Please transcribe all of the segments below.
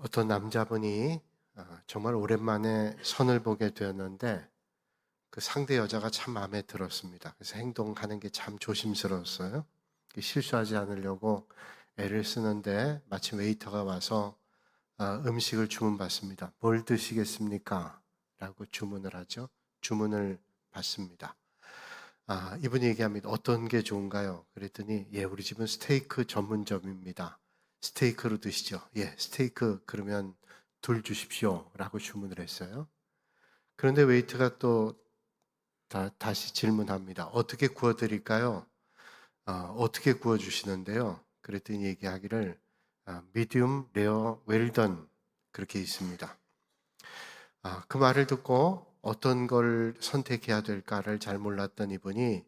어떤 남자분이 정말 오랜만에 선을 보게 되었는데 그 상대 여자가 참 마음에 들었습니다. 그래서 행동하는 게 참 조심스러웠어요. 실수하지 않으려고 애를 쓰는데 마침 웨이터가 와서 음식을 주문받습니다. 뭘 드시겠습니까? 라고 주문을 하죠. 주문을 받습니다. 이분이 얘기합니다. 어떤 게 좋은가요? 그랬더니 예, 우리 집은 스테이크 전문점입니다. 스테이크로 드시죠. 예, 스테이크 그러면 둘 주십시오. 라고 주문을 했어요. 그런데 웨이트가 또 다시 질문합니다. 어떻게 구워드릴까요? 어떻게 구워주시는데요? 그랬더니 얘기하기를 미디움, 레어, 웰던 그렇게 있습니다. 그 말을 듣고 어떤 걸 선택해야 될까를 잘 몰랐던 이분이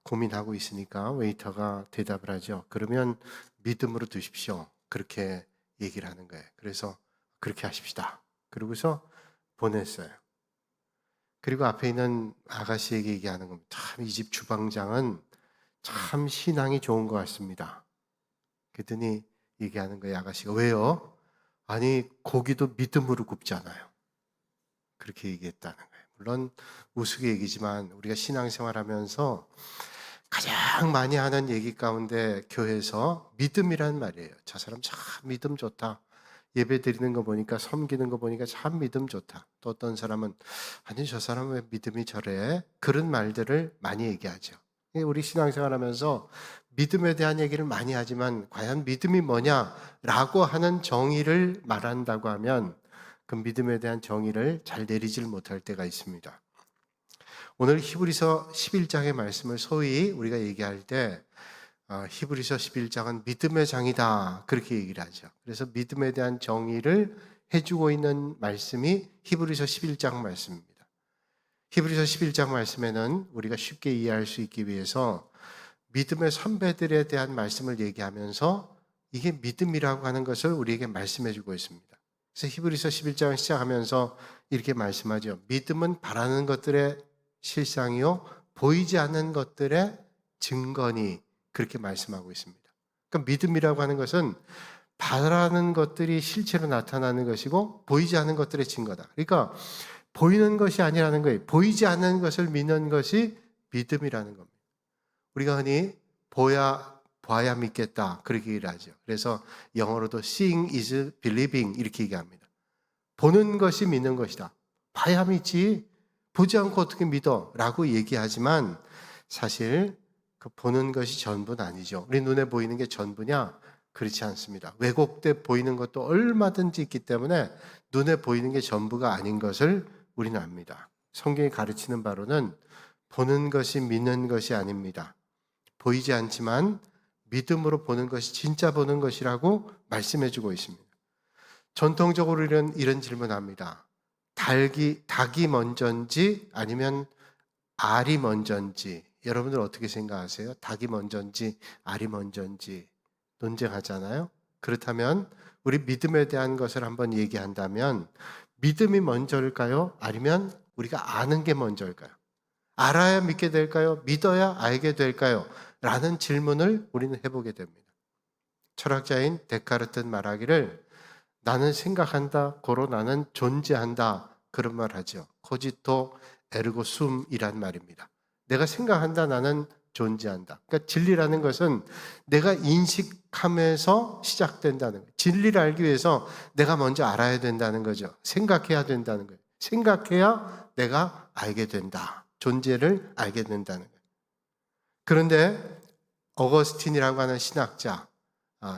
고민하고 있으니까 웨이터가 대답을 하죠. 그러면 믿음으로 드십시오. 그렇게 얘기를 하는 거예요. 그래서 그렇게 하십시다. 그러고서 보냈어요. 그리고 앞에 있는 아가씨에게 얘기하는 겁니다. 참 이 집 주방장은 참 신앙이 좋은 것 같습니다. 그랬더니 얘기하는 거예요. 아가씨가 왜요? 아니 고기도 믿음으로 굽잖아요. 그렇게 얘기했다는 거예요. 물론 우스개 얘기지만 우리가 신앙생활하면서 가장 많이 하는 얘기 가운데 교회에서 믿음이라는 말이에요. 저 사람 참 믿음 좋다. 예배 드리는 거 보니까 섬기는 거 보니까 참 믿음 좋다. 또 어떤 사람은 아니 저 사람은 왜 믿음이 저래? 그런 말들을 많이 얘기하죠. 우리 신앙생활 하면서 믿음에 대한 얘기를 많이 하지만 과연 믿음이 뭐냐라고 하는 정의를 말한다고 하면 그 믿음에 대한 정의를 잘 내리질 못할 때가 있습니다. 오늘 히브리서 11장의 말씀을 소위 우리가 얘기할 때 히브리서 11장은 믿음의 장이다 그렇게 얘기를 하죠. 그래서 믿음에 대한 정의를 해주고 있는 말씀이 히브리서 11장 말씀입니다. 히브리서 11장 말씀에는 우리가 쉽게 이해할 수 있기 위해서 믿음의 선배들에 대한 말씀을 얘기하면서 이게 믿음이라고 하는 것을 우리에게 말씀해 주고 있습니다. 그래서 히브리서 11장을 시작하면서 이렇게 말씀하죠. 믿음은 바라는 것들의 실상이요 보이지 않는 것들의 증거니 그렇게 말씀하고 있습니다. 그러니까 믿음이라고 하는 것은 바라는 것들이 실체로 나타나는 것이고 보이지 않는 것들의 증거다. 그러니까 보이는 것이 아니라는 거예요. 보이지 않는 것을 믿는 것이 믿음이라는 겁니다. 우리가 흔히 봐야 믿겠다 그렇게 얘기를 하죠. 그래서 영어로도 seeing is believing 이렇게 얘기합니다. 보는 것이 믿는 것이다. 봐야 믿지 보지 않고 어떻게 믿어? 라고 얘기하지만 사실 그 보는 것이 전부는 아니죠. 우리 눈에 보이는 게 전부냐? 그렇지 않습니다. 왜곡돼 보이는 것도 얼마든지 있기 때문에 눈에 보이는 게 전부가 아닌 것을 우리는 압니다. 성경이 가르치는 바로는 보는 것이 믿는 것이 아닙니다. 보이지 않지만 믿음으로 보는 것이 진짜 보는 것이라고 말씀해 주고 있습니다. 전통적으로 이런 질문합니다. 닭이 먼저인지 아니면 알이 먼저인지 여러분들 어떻게 생각하세요? 닭이 먼저인지 알이 먼저인지 논쟁하잖아요. 그렇다면 우리 믿음에 대한 것을 한번 얘기한다면 믿음이 먼저일까요? 아니면 우리가 아는 게 먼저일까요? 알아야 믿게 될까요? 믿어야 알게 될까요? 라는 질문을 우리는 해보게 됩니다. 철학자인 데카르트는 말하기를 나는 생각한다, 고로 나는 존재한다 그런 말 하죠. 코지토 에르고 숨이란 말입니다. 내가 생각한다, 나는 존재한다. 그러니까 진리라는 것은 내가 인식함에서 시작된다는 거예요. 진리를 알기 위해서 내가 먼저 알아야 된다는 거죠. 생각해야 된다는 거예요. 생각해야 내가 알게 된다. 존재를 알게 된다는 거예요. 그런데 어거스틴이라고 하는 신학자,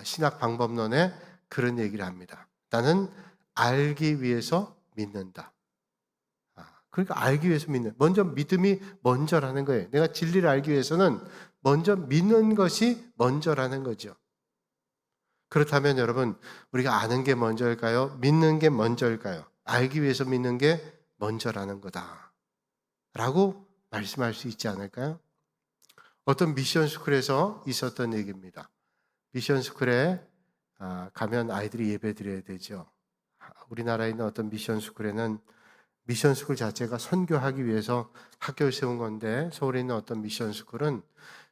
신학 방법론에 그런 얘기를 합니다. 나는 알기 위해서 믿는다. 그러니까 알기 위해서 믿는, 먼저 믿음이 먼저라는 거예요. 내가 진리를 알기 위해서는 먼저 믿는 것이 먼저라는 거죠. 그렇다면 여러분, 우리가 아는 게 먼저일까요? 믿는 게 먼저일까요? 알기 위해서 믿는 게 먼저라는 거다. 라고 말씀할 수 있지 않을까요? 어떤 미션 스쿨에서 있었던 얘기입니다. 미션 스쿨에 가면 아이들이 예배 드려야 되죠. 우리나라에 있는 어떤 미션 스쿨에는 미션 스쿨 자체가 선교하기 위해서 학교를 세운 건데 서울에 있는 어떤 미션 스쿨은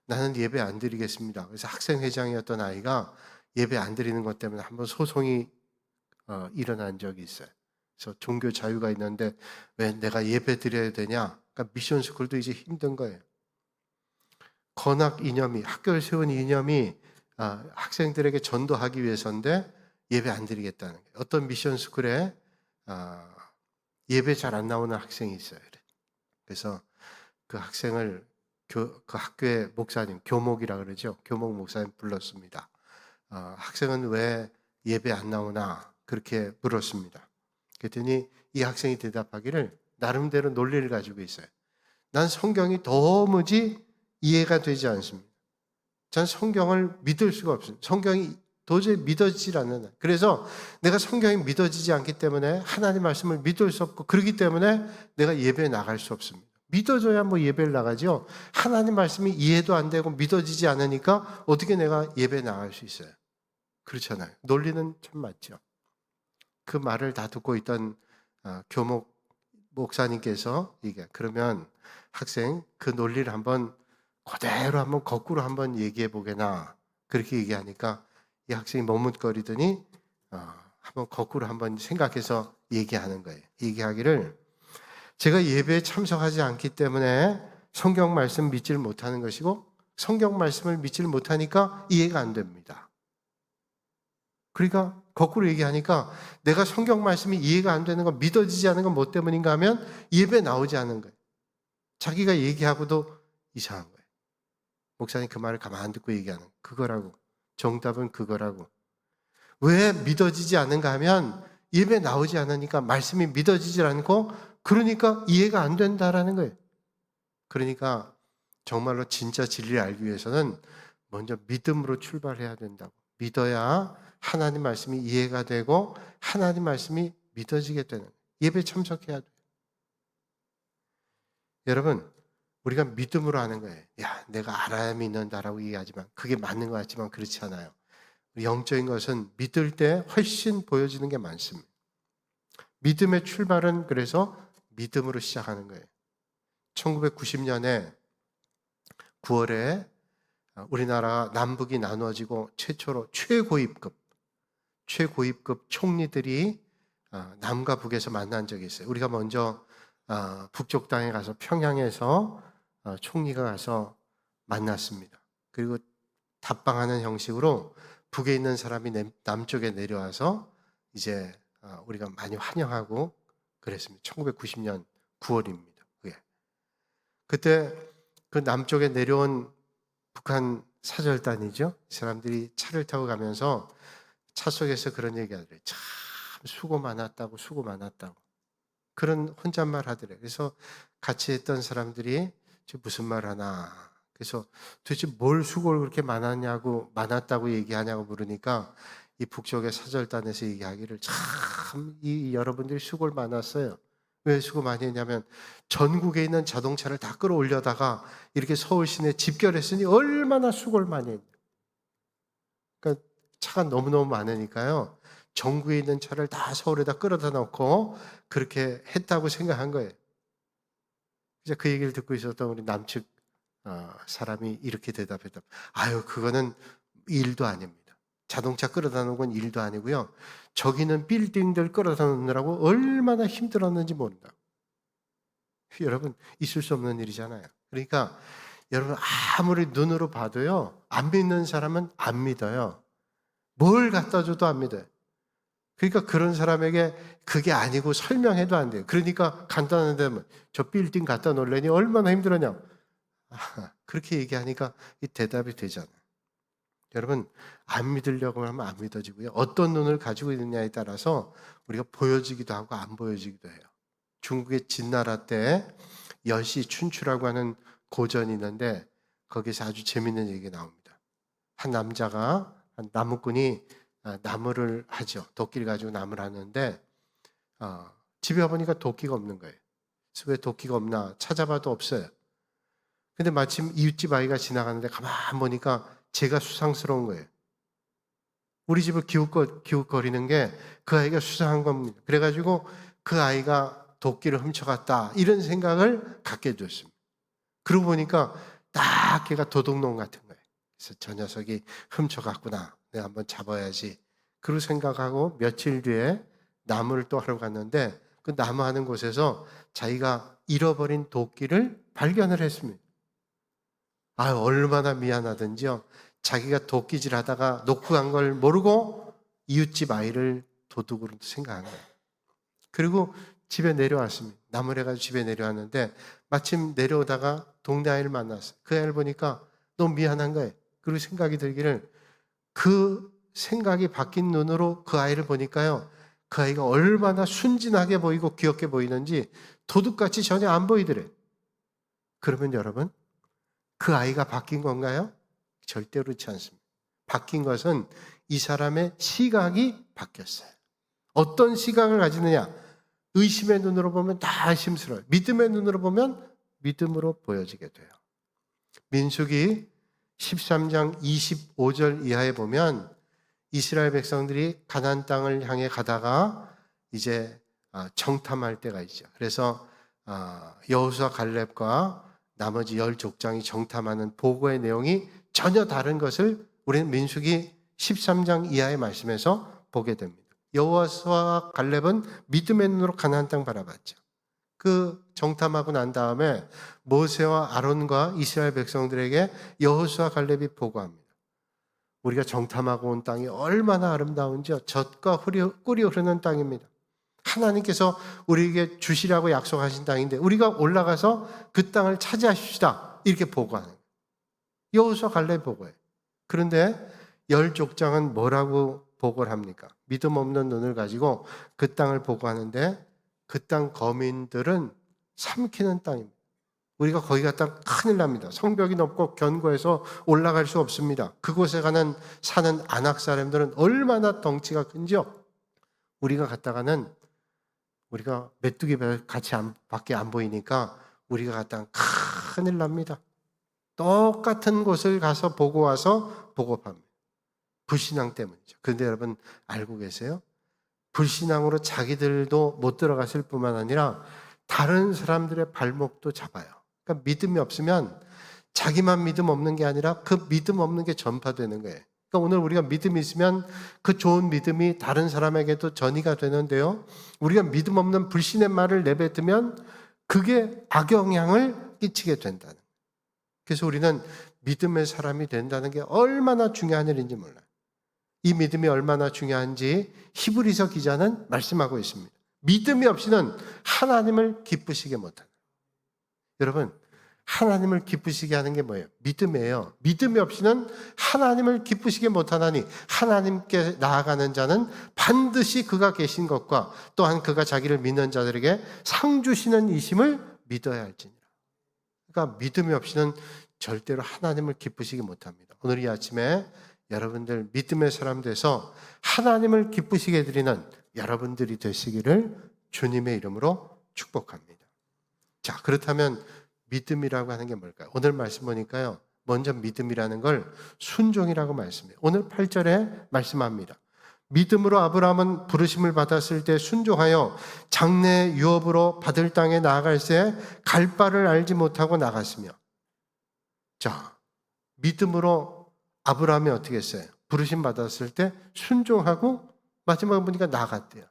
나는 예배 안 드리겠습니다. 그래서 학생회장이었던 아이가 예배 안 드리는 것 때문에 한번 소송이 일어난 적이 있어요. 그래서 종교 자유가 있는데 왜 내가 예배 드려야 되냐? 그러니까 미션 스쿨도 이제 힘든 거예요. 건학 이념이, 학교를 세운 이념이 학생들에게 전도하기 위해서인데 예배 안 드리겠다는 거예요. 어떤 미션 스쿨에 예배 잘 안 나오는 학생이 있어요. 그래서 그 학생을 그 학교의 목사님, 교목이라 그러죠. 교목 목사님 불렀습니다. 학생은 왜 예배 안 나오나 그렇게 물었습니다. 그랬더니 이 학생이 대답하기를 나름대로 논리를 가지고 있어요. 난 성경이 도무지 이해가 되지 않습니다. 전 성경을 믿을 수가 없어요. 성경이 도저히 믿어지질 않는. 그래서 내가 성경이 믿어지지 않기 때문에 하나님 말씀을 믿을 수 없고 그렇기 때문에 내가 예배에 나갈 수 없습니다. 믿어져야 뭐 예배를 나가죠. 하나님 말씀이 이해도 안 되고 믿어지지 않으니까 어떻게 내가 예배에 나갈 수 있어요? 그렇잖아요. 논리는 참 맞죠. 그 말을 다 듣고 있던 교목 목사님께서 이게 그러면 학생 그 논리를 한번 그대로 한번 거꾸로 한번 얘기해 보게나 그렇게 얘기하니까 이 학생이 머뭇거리더니 한번 거꾸로 한번 생각해서 얘기하는 거예요. 얘기하기를 제가 예배에 참석하지 않기 때문에 성경 말씀 믿지를 못하는 것이고 성경 말씀을 믿지를 못하니까 이해가 안 됩니다. 그러니까 거꾸로 얘기하니까 내가 성경 말씀이 이해가 안 되는 건 믿어지지 않는 건 뭐 때문인가 하면 예배 나오지 않는 거예요. 자기가 얘기하고도 이상한 거예요. 목사님 그 말을 가만 안 듣고 얘기하는 그거라고. 정답은 그거라고. 왜 믿어지지 않는가 하면 예배 나오지 않으니까 말씀이 믿어지지 않고 그러니까 이해가 안 된다라는 거예요. 그러니까 정말로 진짜 진리를 알기 위해서는 먼저 믿음으로 출발해야 된다고. 믿어야 하나님 말씀이 이해가 되고 하나님 말씀이 믿어지게 되는 예배 참석해야 돼요. 여러분 우리가 믿음으로 하는 거예요. 야, 내가 알아야 믿는다라고 얘기하지만 그게 맞는 것 같지만 그렇지 않아요. 영적인 것은 믿을 때 훨씬 보여지는 게 많습니다. 믿음의 출발은 그래서 믿음으로 시작하는 거예요. 1990년에 9월에 우리나라 남북이 나누어지고 최초로 최고위급 총리들이 남과 북에서 만난 적이 있어요. 우리가 먼저 북쪽 땅에 가서 평양에서 총리가 가서 만났습니다. 그리고 답방하는 형식으로 북에 있는 사람이 남쪽에 내려와서 이제 우리가 많이 환영하고 그랬습니다. 1990년 9월입니다. 그때 그 남쪽에 내려온 북한 사절단이죠. 사람들이 차를 타고 가면서 차 속에서 그런 얘기하더래요. 참 수고 많았다고 수고 많았다고. 그런 혼잣말 하더래요. 그래서 같이 했던 사람들이 무슨 말 하나. 그래서 도대체 뭘 수고를 그렇게 많았다고 얘기하냐고 물으니까 이 북쪽의 사절단에서 얘기하기를 참 이 여러분들이 수고를 많았어요. 왜 수고 많이 했냐면 전국에 있는 자동차를 다 끌어올려다가 이렇게 서울 시내 집결했으니 얼마나 수고를 많이 했냐. 그러니까 차가 너무너무 많으니까요. 전국에 있는 차를 다 서울에다 끌어다 놓고 그렇게 했다고 생각한 거예요. 이제 그 얘기를 듣고 있었던 우리 남측 사람이 이렇게 대답했다. 아유, 그거는 일도 아닙니다. 자동차 끌어다 놓은 건 일도 아니고요. 저기는 빌딩들 끌어다 놓느라고 얼마나 힘들었는지 모른다. 여러분, 있을 수 없는 일이잖아요. 그러니까 여러분 아무리 눈으로 봐도요. 안 믿는 사람은 안 믿어요. 뭘 갖다 줘도 안 믿어요. 그러니까 그런 사람에게 그게 아니고 설명해도 안 돼요. 그러니까 간단한데 저 빌딩 갖다 놓으려니 얼마나 힘들었냐. 그렇게 얘기하니까 이 대답이 되잖아요. 여러분 안 믿으려고 하면 안 믿어지고요. 어떤 눈을 가지고 있느냐에 따라서 우리가 보여지기도 하고 안 보여지기도 해요. 중국의 진나라 때 여시 춘추라고 하는 고전이 있는데 거기서 아주 재밌는 얘기가 나옵니다. 한 남자가 한 나무꾼이 나무를 하죠. 도끼를 가지고 나무를 하는데 집에 와보니까 도끼가 없는 거예요. 그래서 왜 도끼가 없나 찾아봐도 없어요. 근데 마침 이웃집 아이가 지나가는데 가만 보니까 제가 수상스러운 거예요. 우리 집을 기웃거리는 게 그 아이가 수상한 겁니다. 그래가지고 그 아이가 도끼를 훔쳐갔다 이런 생각을 갖게 됐습니다. 그러고 보니까 딱 걔가 도둑놈 같은 거예요. 그래서 저 녀석이 훔쳐갔구나. 내가 한번 잡아야지. 그리고 생각하고 며칠 뒤에 나무를 또 하러 갔는데 그 나무 하는 곳에서 자기가 잃어버린 도끼를 발견을 했습니다. 얼마나 미안하든지요. 자기가 도끼질 하다가 놓고 간 걸 모르고 이웃집 아이를 도둑으로 생각한 거예요. 그리고 집에 내려왔습니다. 나무를 해가지고 집에 내려왔는데 마침 내려오다가 동네 아이를 만났어요. 그 아이를 보니까 너무 미안한 거예요. 그리고 생각이 들기를, 그 생각이 바뀐 눈으로 그 아이를 보니까요, 그 아이가 얼마나 순진하게 보이고 귀엽게 보이는지 도둑같이 전혀 안 보이더래요. 그러면 여러분, 그 아이가 바뀐 건가요? 절대로 그렇지 않습니다. 바뀐 것은 이 사람의 시각이 바뀌었어요. 어떤 시각을 가지느냐? 의심의 눈으로 보면 다 의심스러워요. 믿음의 눈으로 보면 믿음으로 보여지게 돼요. 민수기 13장 25절 이하에 보면 이스라엘 백성들이 가나안 땅을 향해 가다가 이제 정탐할 때가 있죠. 그래서 여호수아 갈렙과 나머지 10족장이 정탐하는 보고의 내용이 전혀 다른 것을 우리는 민수기 13장 이하의 말씀에서 보게 됩니다. 여호수아와 갈렙은 믿음의 눈으로 가나안 땅 바라봤죠. 그 정탐하고 난 다음에 모세와 아론과 이스라엘 백성들에게 여호수아 갈렙이 보고합니다. 우리가 정탐하고 온 땅이 얼마나 아름다운지요. 젖과 꿀이 흐르는 땅입니다. 하나님께서 우리에게 주시라고 약속하신 땅인데 우리가 올라가서 그 땅을 차지하십시다. 이렇게 보고하는 거예요. 여호수아 갈렙 보고해요. 그런데 10족장은 뭐라고 보고를 합니까? 믿음 없는 눈을 가지고 그 땅을 보고하는데 그 땅 거민들은 삼키는 땅입니다. 우리가 거기 갔다 큰일 납니다. 성벽이 높고 견고해서 올라갈 수 없습니다. 그곳에 사는 아낙 사람들은 얼마나 덩치가 큰지요. 우리가 갔다가는 우리가 메뚜기 같이 밖에 안 보이니까 우리가 갔다가 큰일 납니다. 똑같은 곳을 가서 보고 와서 보고합니다. 불신앙 때문이죠. 그런데 여러분 알고 계세요? 불신앙으로 자기들도 못 들어갔을 뿐만 아니라 다른 사람들의 발목도 잡아요. 그러니까 믿음이 없으면 자기만 믿음 없는 게 아니라 그 믿음 없는 게 전파되는 거예요. 그러니까 오늘 우리가 믿음이 있으면 그 좋은 믿음이 다른 사람에게도 전이가 되는데요. 우리가 믿음 없는 불신의 말을 내뱉으면 그게 악영향을 끼치게 된다는 거예요. 그래서 우리는 믿음의 사람이 된다는 게 얼마나 중요한 일인지 몰라요. 이 믿음이 얼마나 중요한지 히브리서 기자는 말씀하고 있습니다. 믿음이 없이는 하나님을 기쁘시게 못한다. 여러분, 하나님을 기쁘시게 하는 게 뭐예요? 믿음이에요. 믿음이 없이는 하나님을 기쁘시게 못하나니 하나님께 나아가는 자는 반드시 그가 계신 것과 또한 그가 자기를 믿는 자들에게 상 주시는 이심을 믿어야 할지니라. 그러니까 믿음이 없이는 절대로 하나님을 기쁘시게 못합니다. 오늘 이 아침에 여러분들 믿음의 사람 돼서 하나님을 기쁘시게 드리는 여러분들이 되시기를 주님의 이름으로 축복합니다. 자, 그렇다면 믿음이라고 하는 게 뭘까요? 오늘 말씀 보니까요, 먼저 믿음이라는 걸 순종이라고 말씀해요. 오늘 8절에 말씀합니다. 믿음으로 아브라함은 부르심을 받았을 때 순종하여 장래 유업으로 받을 땅에 나아갈새 갈 바를 알지 못하고 나갔으며. 자, 믿음으로 아브라함이 어떻게 했어요? 부르심 받았을 때 순종하고 마지막에 보니까 나갔대요.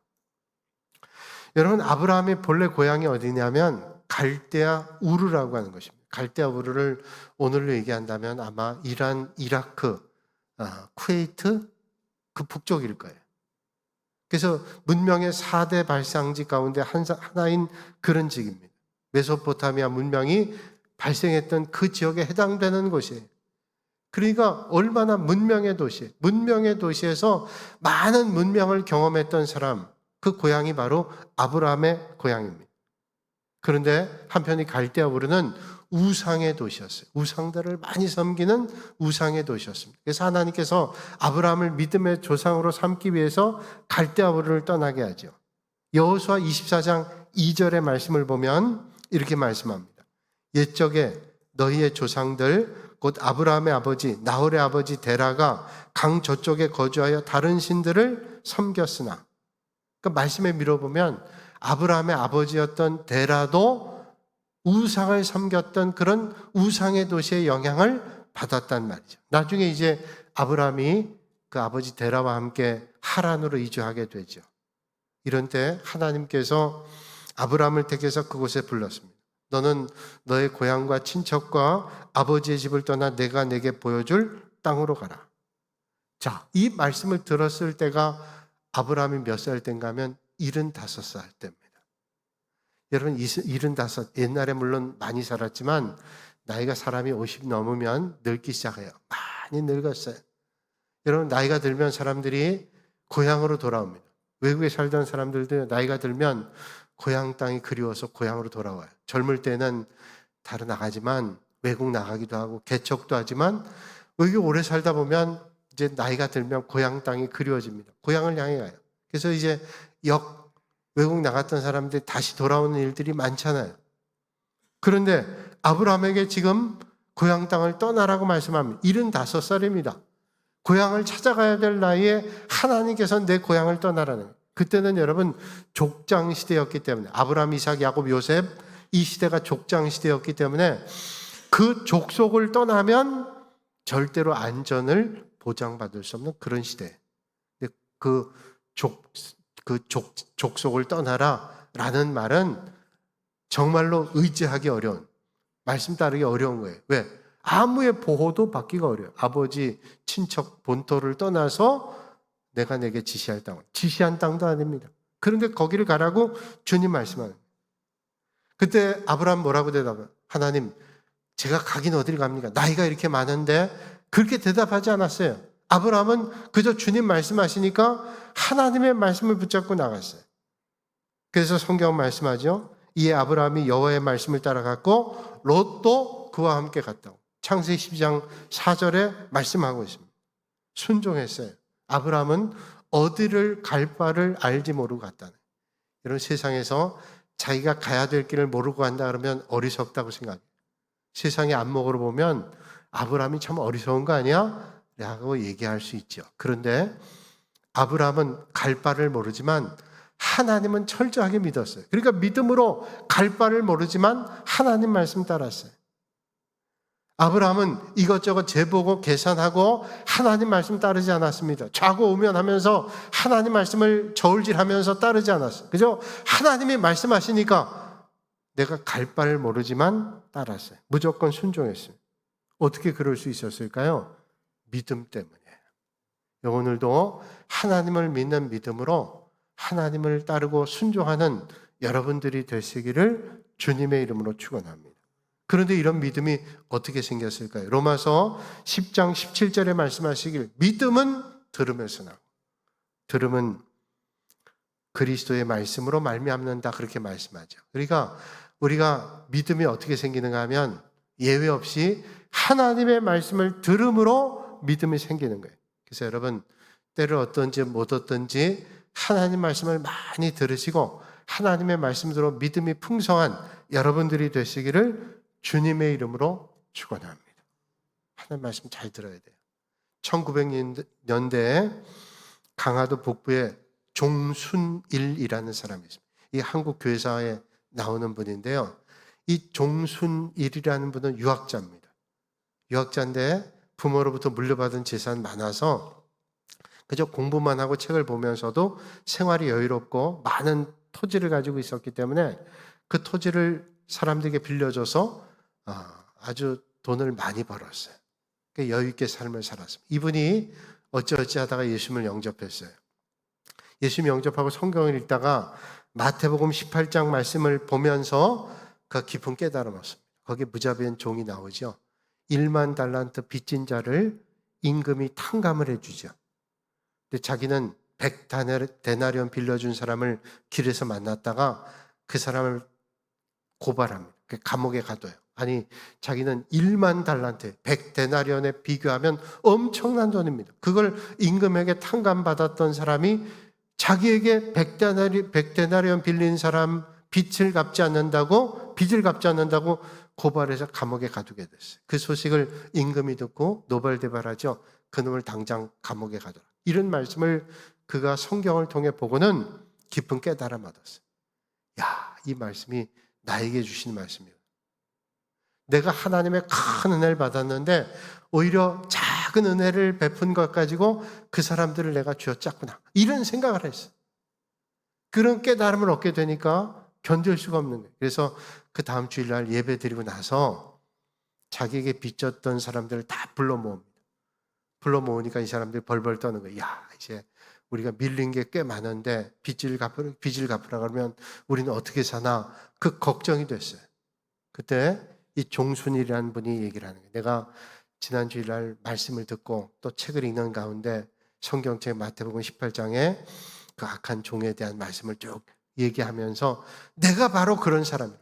여러분, 아브라함의 본래 고향이 어디냐면 갈대아 우르라고 하는 것입니다. 갈대아 우르를 오늘로 얘기한다면 아마 이란, 이라크, 쿠웨이트 그 북쪽일 거예요. 그래서 문명의 4대 발상지 가운데 하나인 그런 지역입니다. 메소포타미아 문명이 발생했던 그 지역에 해당되는 곳이에요. 그러니까 얼마나 문명의 도시에서 많은 문명을 경험했던 사람, 그 고향이 바로 아브라함의 고향입니다. 그런데 한편이 갈대아 우르는 우상의 도시였어요. 우상들을 많이 섬기는 우상의 도시였습니다. 그래서 하나님께서 아브라함을 믿음의 조상으로 삼기 위해서 갈대아 우르를 떠나게 하죠. 여호수아 24장 2절의 말씀을 보면 이렇게 말씀합니다. 옛적에 너희의 조상들 곧 아브라함의 아버지 나홀의 아버지 데라가 강 저쪽에 거주하여 다른 신들을 섬겼으나, 그러니까 말씀에 밀어보면 아브라함의 아버지였던 데라도 우상을 섬겼던 그런 우상의 도시의 영향을 받았단 말이죠. 나중에 이제 아브라함이 그 아버지 데라와 함께 하란으로 이주하게 되죠. 이런 때 하나님께서 아브라함을 택해서 그곳에 불렀습니다. 너는 너의 고향과 친척과 아버지의 집을 떠나 내가 내게 보여줄 땅으로 가라. 자, 이 말씀을 들었을 때가 아브라함이 몇 살 때인가 하면 75살 때입니다. 여러분 75, 옛날에 물론 많이 살았지만 나이가 사람이 50 넘으면 늙기 시작해요. 많이 늙었어요. 여러분 나이가 들면 사람들이 고향으로 돌아옵니다. 외국에 살던 사람들도 나이가 들면 고향 땅이 그리워서 고향으로 돌아와요. 젊을 때는 다른 나가지만 외국 나가기도 하고 개척도 하지만 여기 오래 살다 보면 이제 나이가 들면 고향 땅이 그리워집니다. 고향을 향해 가요. 그래서 이제 외국 나갔던 사람들이 다시 돌아오는 일들이 많잖아요. 그런데 아브라함에게 지금 고향 땅을 떠나라고 말씀합니다. 75살입니다. 고향을 찾아가야 될 나이에 하나님께서 내 고향을 떠나라는 거예요. 그때는 여러분 족장 시대였기 때문에 아브라함, 이삭, 야곱, 요셉 이 시대가 족장 시대였기 때문에 그 족속을 떠나면 절대로 안전을 보장받을 수 없는 그런 시대. 그 족속을 떠나라라는 말은 정말로 의지하기 어려운, 말씀 따르기 어려운 거예요. 왜? 아무의 보호도 받기가 어려워요. 아버지, 친척, 본토를 떠나서 내가 내게 지시할 땅, 지시한 땅도 아닙니다. 그런데 거기를 가라고 주님 말씀하는 거예요. 그때 아브라함 뭐라고 대답해요? 하나님, 제가 가긴 어딜 갑니까? 나이가 이렇게 많은데 그렇게 대답하지 않았어요. 아브라함은 그저 주님 말씀하시니까 하나님의 말씀을 붙잡고 나갔어요. 그래서 성경 말씀하죠. 이에 아브라함이 여호와의 말씀을 따라갔고 롯도 그와 함께 갔다고. 창세기 12장 4절에 말씀하고 있습니다. 순종했어요. 아브라함은 어디를 갈 바를 알지 모르고 갔다는. 이런 세상에서 자기가 가야 될 길을 모르고 간다 그러면 어리석다고 생각해요. 세상의 안목으로 보면 아브라함이 참 어리석은 거 아니야? 라고 얘기할 수 있죠. 그런데 아브라함은 갈 바를 모르지만 하나님은 철저하게 믿었어요. 그러니까 믿음으로 갈 바를 모르지만 하나님 말씀 따랐어요. 아브라함은 이것저것 재보고 계산하고 하나님 말씀 따르지 않았습니다. 좌고 우면 하면서 하나님 말씀을 저울질하면서 따르지 않았어요. 그죠? 하나님이 말씀하시니까 내가 갈 바를 모르지만 따랐어요. 무조건 순종했어요. 어떻게 그럴 수 있었을까요? 믿음 때문이에요. 오늘도 하나님을 믿는 믿음으로 하나님을 따르고 순종하는 여러분들이 되시기를 주님의 이름으로 축원합니다. 그런데 이런 믿음이 어떻게 생겼을까요? 로마서 10장 17절에 말씀하시길 믿음은 들음에서 나고 들음은 그리스도의 말씀으로 말미암는다 그렇게 말씀하죠. 그러니까 우리가 믿음이 어떻게 생기는가 하면 예외 없이 하나님의 말씀을 들음으로 믿음이 생기는 거예요. 그래서 여러분 때를 어떤지 못 어떤지 하나님 말씀을 많이 들으시고 하나님의 말씀대로 믿음이 풍성한 여러분들이 되시기를 주님의 이름으로 축원합니다. 하나님 말씀 잘 들어야 돼요. 1900년대에 강화도 북부에 종순일이라는 사람이 있습니다. 이 한국 교회사에 나오는 분인데요. 이 종순일이라는 분은 유학자입니다. 유학자인데 부모로부터 물려받은 재산 많아서 그저 공부만 하고 책을 보면서도 생활이 여유롭고 많은 토지를 가지고 있었기 때문에 그 토지를 사람들에게 빌려줘서 아주 돈을 많이 벌었어요. 여유 있게 삶을 살았습니다. 이분이 어찌어찌 하다가 예수님을 영접했어요. 예수님 영접하고 성경을 읽다가 마태복음 18장 말씀을 보면서 그 깊은 깨달음을 얻습니다. 거기에 무자비한 종이 나오죠. 1만 달란트 빚진 자를 임금이 탕감을 해주죠. 근데 자기는 100데나리온 빌려준 사람을 길에서 만났다가 그 사람을 고발합니다. 감옥에 가둬요. 아니 자기는 1만 달란트 100데나리온에 비교하면 엄청난 돈입니다. 그걸 임금에게 탕감받았던 사람이 자기에게 100데나리온 빌린 사람 빚을 갚지 않는다고 고발해서 감옥에 가두게 됐어요. 그 소식을 임금이 듣고 노발대발하죠. 그놈을 당장 감옥에 가둬라. 이런 말씀을 그가 성경을 통해 보고는 깊은 깨달음 얻었어요. 야, 이 말씀이 나에게 주신 말씀이에요. 내가 하나님의 큰 은혜를 받았는데 오히려 작은 은혜를 베푼 것 가지고 그 사람들을 내가 쥐어짰구나, 이런 생각을 했어요. 그런 깨달음을 얻게 되니까 견딜 수가 없는 거예요. 그래서 그 다음 주일날 예배 드리고 나서 자기에게 빚졌던 사람들을 다 불러 모읍니다. 불러 모으니까 이 사람들이 벌벌 떠는 거예요. 야, 이제 우리가 밀린 게 꽤 많은데 빚을 갚으라 그러면 우리는 어떻게 사나, 그 걱정이 됐어요. 그때 이 종순이라는 분이 얘기를 하는 거예요. 내가 지난 주일날 말씀을 듣고 또 책을 읽는 가운데 성경책 마태복음 18장에 그 악한 종에 대한 말씀을 쭉 얘기하면서 내가 바로 그런 사람이에요.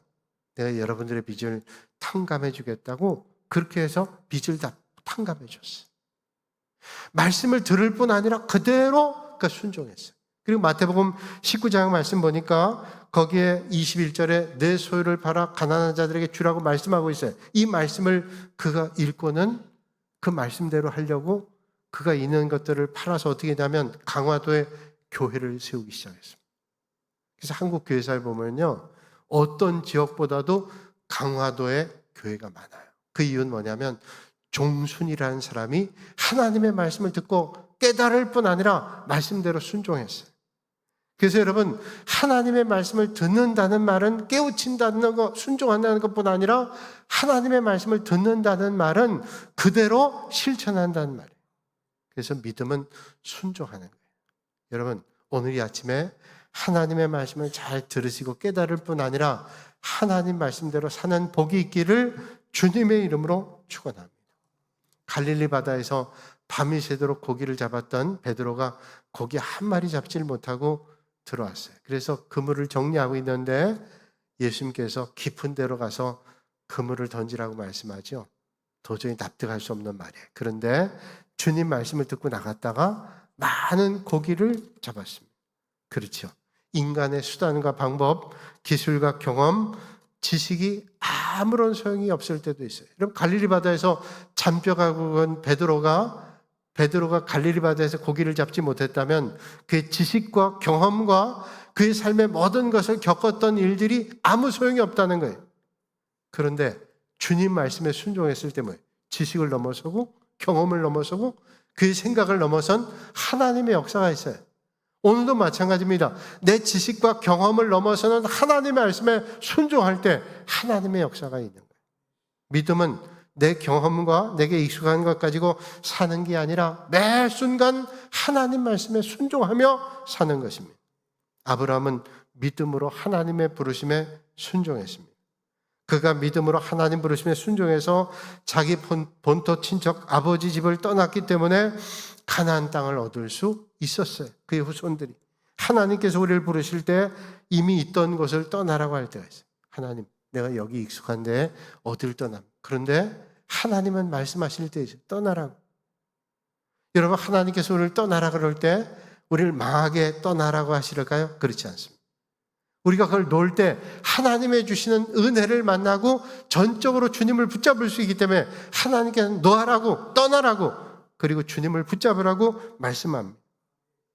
내가 여러분들의 빚을 탕감해 주겠다고 그렇게 해서 빚을 다 탕감해 줬어요. 말씀을 들을 뿐 아니라 그대로 순종했어요. 그리고 마태복음 19장 말씀 보니까 거기에 21절에 내 소유를 팔아 가난한 자들에게 주라고 말씀하고 있어요. 이 말씀을 그가 읽고는 그 말씀대로 하려고 그가 있는 것들을 팔아서 어떻게 했냐면 강화도에 교회를 세우기 시작했습니다. 그래서 한국 교회사를 보면요, 어떤 지역보다도 강화도에 교회가 많아요. 그 이유는 뭐냐면 종순이라는 사람이 하나님의 말씀을 듣고 깨달을 뿐 아니라 말씀대로 순종했어요. 그래서 여러분, 하나님의 말씀을 듣는다는 말은 깨우친다는 것, 순종한다는 것뿐 아니라 하나님의 말씀을 듣는다는 말은 그대로 실천한다는 말이에요. 그래서 믿음은 순종하는 거예요. 여러분, 오늘 이 아침에 하나님의 말씀을 잘 들으시고 깨달을 뿐 아니라 하나님 말씀대로 사는 복이 있기를 주님의 이름으로 축원합니다. 갈릴리 바다에서 밤이 새도록 고기를 잡았던 베드로가 고기 한 마리 잡지를 못하고 들어왔어요. 그래서 그물을 정리하고 있는데 예수님께서 깊은 데로 가서 그물을 던지라고 말씀하죠. 도저히 납득할 수 없는 말이에요. 그런데 주님 말씀을 듣고 나갔다가 많은 고기를 잡았습니다. 그렇죠. 인간의 수단과 방법, 기술과 경험, 지식이 아무런 소용이 없을 때도 있어요. 여러분, 갈릴리 바다에서 잔뼈가 굵은 베드로가 갈릴리 바다에서 고기를 잡지 못했다면 그의 지식과 경험과 그의 삶의 모든 것을 겪었던 일들이 아무 소용이 없다는 거예요. 그런데 주님 말씀에 순종했을 때 뭐예요? 지식을 넘어서고 경험을 넘어서고 그의 생각을 넘어선 하나님의 역사가 있어요. 오늘도 마찬가지입니다. 내 지식과 경험을 넘어서는 하나님의 말씀에 순종할 때 하나님의 역사가 있는 거예요. 믿음은 내 경험과 내게 익숙한 것 가지고 사는 게 아니라 매 순간 하나님 말씀에 순종하며 사는 것입니다. 아브라함은 믿음으로 하나님의 부르심에 순종했습니다. 그가 믿음으로 하나님 부르심에 순종해서 자기 본토 친척 아버지 집을 떠났기 때문에 가나안 땅을 얻을 수 있었어요. 그의 후손들이. 하나님께서 우리를 부르실 때 이미 있던 곳을 떠나라고 할 때가 있어요. 하나님, 내가 여기 익숙한데 어딜 떠남? 그런데 하나님은 말씀하실 때 떠나라고. 여러분, 하나님께서 우리를 떠나라 그럴 때 우리를 망하게 떠나라고 하실까요? 그렇지 않습니다. 우리가 그걸 놓을 때 하나님의 주시는 은혜를 만나고 전적으로 주님을 붙잡을 수 있기 때문에 하나님께서 놓아라고, 떠나라고, 그리고 주님을 붙잡으라고 말씀합니다.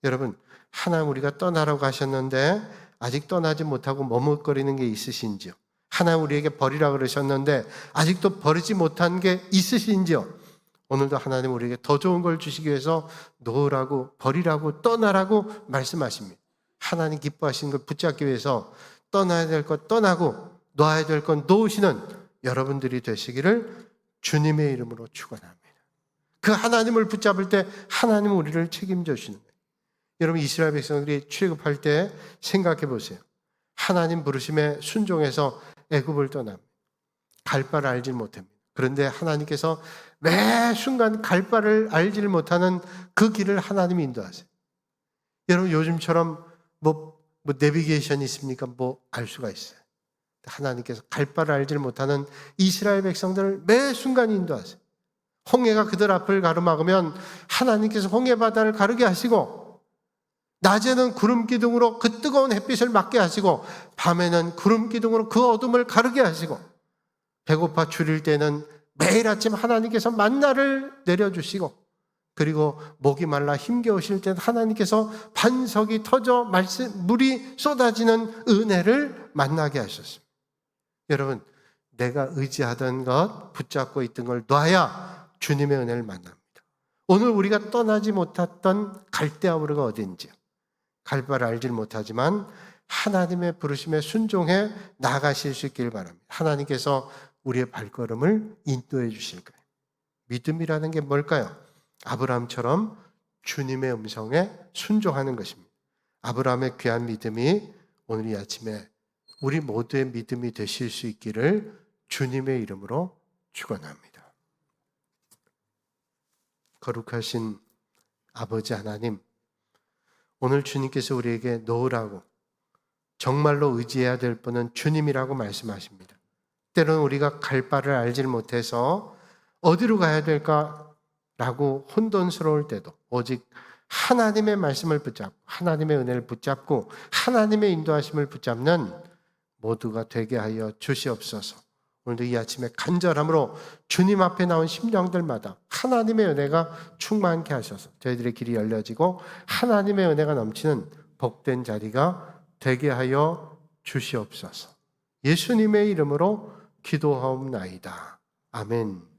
여러분, 하나님 우리가 떠나라고 하셨는데 아직 떠나지 못하고 머뭇거리는 게 있으신지요? 하나님 우리에게 버리라고 그러셨는데 아직도 버리지 못한 게 있으신지요? 오늘도 하나님 우리에게 더 좋은 걸 주시기 위해서 놓으라고, 버리라고, 떠나라고 말씀하십니다. 하나님 기뻐하시는 걸 붙잡기 위해서 떠나야 될 것 떠나고 놓아야 될 건 놓으시는 여러분들이 되시기를 주님의 이름으로 축원합니다. 그 하나님을 붙잡을 때 하나님은 우리를 책임져 주시는 거예요. 여러분, 이스라엘 백성들이 출애굽할 때 생각해 보세요. 하나님 부르심에 순종해서 애굽을 떠납니다. 갈 바를 알지 못합니다. 그런데 하나님께서 매 순간 갈 바를 알지를 못하는 그 길을 하나님이 인도하세요. 여러분, 요즘처럼 뭐 내비게이션이 있습니까? 알 수가 있어요. 하나님께서 갈 바를 알지를 못하는 이스라엘 백성들을 매 순간 인도하세요. 홍해가 그들 앞을 가로막으면 하나님께서 홍해 바다를 가르게 하시고, 낮에는 구름 기둥으로 그 뜨거운 햇빛을 막게 하시고, 밤에는 구름 기둥으로 그 어둠을 가르게 하시고, 배고파 줄일 때는 매일 아침 하나님께서 만나를 내려주시고, 그리고 목이 말라 힘겨우실 때는 하나님께서 반석이 터져 물이 쏟아지는 은혜를 만나게 하셨습니다. 여러분, 내가 의지하던 것, 붙잡고 있던 걸 놔야 주님의 은혜를 만납니다. 오늘 우리가 떠나지 못했던 갈대아우르가 어딘지요. 갈 바를 알지 못하지만 하나님의 부르심에 순종해 나아가실 수 있기를 바랍니다. 하나님께서 우리의 발걸음을 인도해 주실 거예요. 믿음이라는 게 뭘까요? 아브라함처럼 주님의 음성에 순종하는 것입니다. 아브라함의 귀한 믿음이 오늘 이 아침에 우리 모두의 믿음이 되실 수 있기를 주님의 이름으로 축원합니다. 거룩하신 아버지 하나님, 오늘 주님께서 우리에게 놓으라고 정말로 의지해야 될 분은 주님이라고 말씀하십니다. 때로는 우리가 갈 바를 알지 못해서 어디로 가야 될까라고 혼돈스러울 때도 오직 하나님의 말씀을 붙잡고 하나님의 은혜를 붙잡고 하나님의 인도하심을 붙잡는 모두가 되게 하여 주시옵소서. 오늘도 이 아침에 간절함으로 주님 앞에 나온 심령들마다 하나님의 은혜가 충만케 하셔서 저희들의 길이 열려지고 하나님의 은혜가 넘치는 복된 자리가 되게 하여 주시옵소서. 예수님의 이름으로 기도하옵나이다. 아멘.